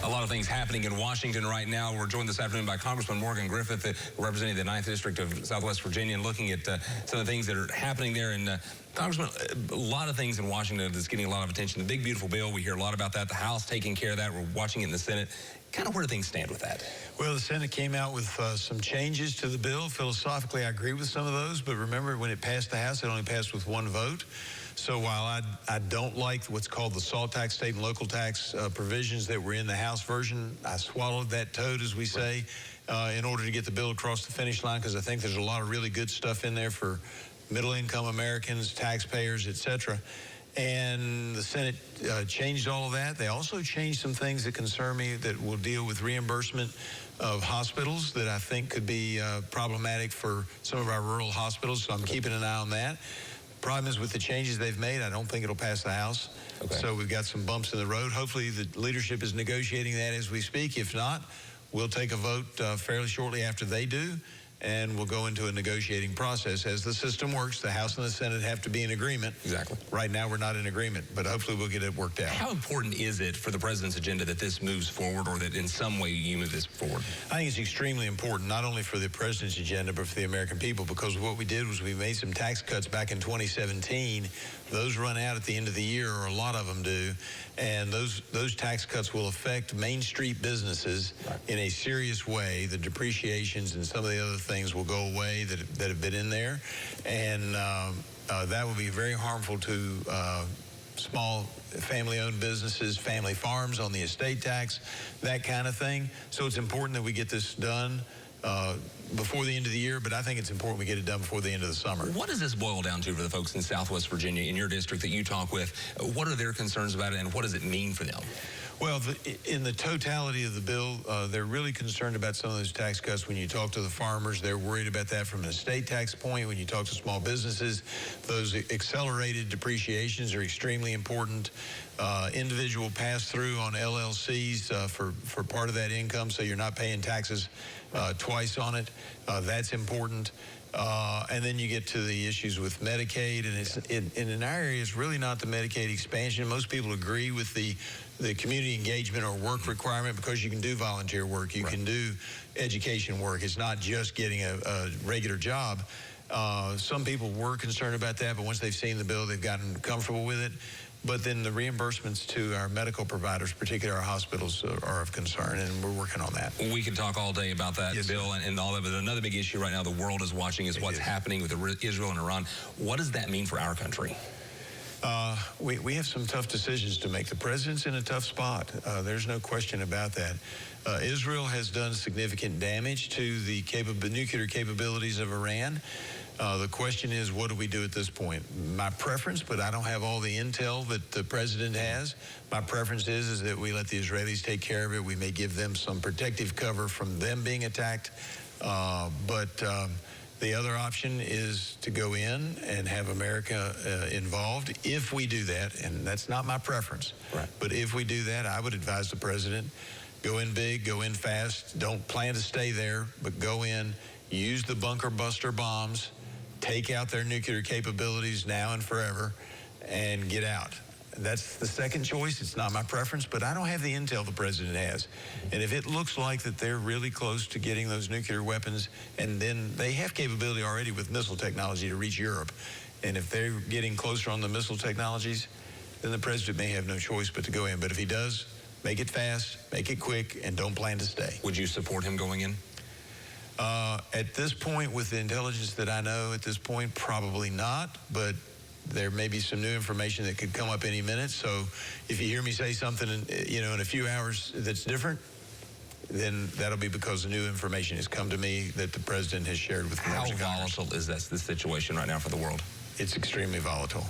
A lot of things happening in Washington right now. We're joined this afternoon by Congressman Morgan Griffith, representing the 9th District of Southwest Virginia, and looking at some of the things that are happening there. And Congressman, a lot of things in Washington that's getting a lot of attention. The big, beautiful bill, we hear a lot about that. The House taking care of that. We're watching it in the Senate. Kind of where do things stand with that? Well, the Senate came out with some changes to the bill. Philosophically, I agree with some of those, but remember, when it passed the House, it only passed with one vote. So while I don't like what's called the SALT tax, state and local tax provisions that were in the House version, I swallowed that toad, as we say, in order to get the bill across the finish line, because I think there's a lot of really good stuff in there for middle-income Americans, taxpayers, et cetera. And the Senate changed all of that. They also changed some things that concern me that will deal with reimbursement of hospitals that I think could be problematic for some of our rural hospitals. So I'm keeping an eye on that. Problem is, with the changes they've made, I don't think it'll pass the House. Okay. So we've got some bumps in the road. Hopefully the leadership is negotiating that as we speak. If not, we'll take a vote fairly shortly after they do, and we'll go into a negotiating process. As the system works, the House and the Senate have to be in agreement. Exactly. Right now, we're not in agreement, but hopefully we'll get it worked out. How important is it for the president's agenda that this moves forward, or that in some way you move this forward? I think it's extremely important, not only for the president's agenda, but for the American people, because what we did was we made some tax cuts back in 2017. Those run out at the end of the year, or a lot of them do, and those tax cuts will affect Main Street businesses in a serious way. The depreciations and some of the other things will go away that have been in there, and that will be very harmful to small family-owned businesses, family farms on the estate tax, that kind of thing. So it's important that we get this done before the end of the year, but I think it's important we get it done before the end of the summer. What does this boil down to for the folks in Southwest Virginia, in your district that you talk with? What are their concerns about it, and what does it mean for them? Well, in the totality of the bill, they're really concerned about some of those tax cuts. When you talk to the farmers, they're worried about that from an estate tax point. When you talk to small businesses, those accelerated depreciations are extremely important. Individual pass-through on LLCs for part of that income, so you're not paying taxes twice on it. That's important. And then you get to the issues with Medicaid, and in our area, it's really not the Medicaid expansion. Most people agree with the community engagement or work requirement, because you can do volunteer work, you can do education work. It's not just getting a regular job. Some people were concerned about that, but once they've seen the bill, they've gotten comfortable with it. But then the reimbursements to our medical providers, particularly our hospitals, are of concern, and we're working on that. We can talk all day about that bill and all that, but another big issue right now the world is watching is what's happening with Israel and Iran. What does that mean for our country? We have some tough decisions to make. The president's in a tough spot. There's no question about that. Israel has done significant damage to the nuclear capabilities of Iran. The question is, what do we do at this point? My preference, but I don't have all the intel that the president has. My preference is that we let the Israelis take care of it. We may give them some protective cover from them being attacked. But the other option is to go in and have America involved. If we do that, and that's not my preference, but if we do that, I would advise the president, go in big, go in fast. Don't plan to stay there, but go in, use the bunker buster bombs, take out their nuclear capabilities now and forever, and get out. That's the second choice. It's not my preference, but I don't have the intel the president has. And if it looks like that they're really close to getting those nuclear weapons, and then they have capability already with missile technology to reach Europe, and if they're getting closer on the missile technologies, then the president may have no choice but to go in. But if he does, make it fast, make it quick, and don't plan to stay. Would you support him going in? At this point, with the intelligence that I know at this point, probably not, but there may be some new information that could come up any minute. So if you hear me say something in a few hours that's different, then that'll be because the new information has come to me that the president has shared with members of Congress. How volatile is this situation right now for the world? It's extremely volatile.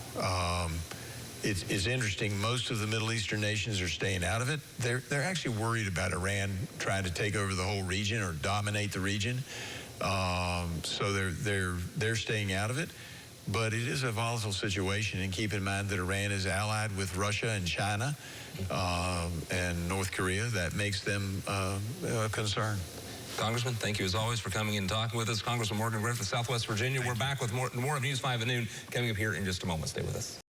It's interesting. Most of the Middle Eastern nations are staying out of it. They're actually worried about Iran trying to take over the whole region or dominate the region. So they're staying out of it. But it is a volatile situation, and keep in mind that Iran is allied with Russia and China and North Korea. That makes them a concern. Congressman, thank you as always for coming in and talking with us. Congressman Morgan Griffith, Southwest Virginia. We're back with more of News 5 at noon coming up here in just a moment. Stay with us.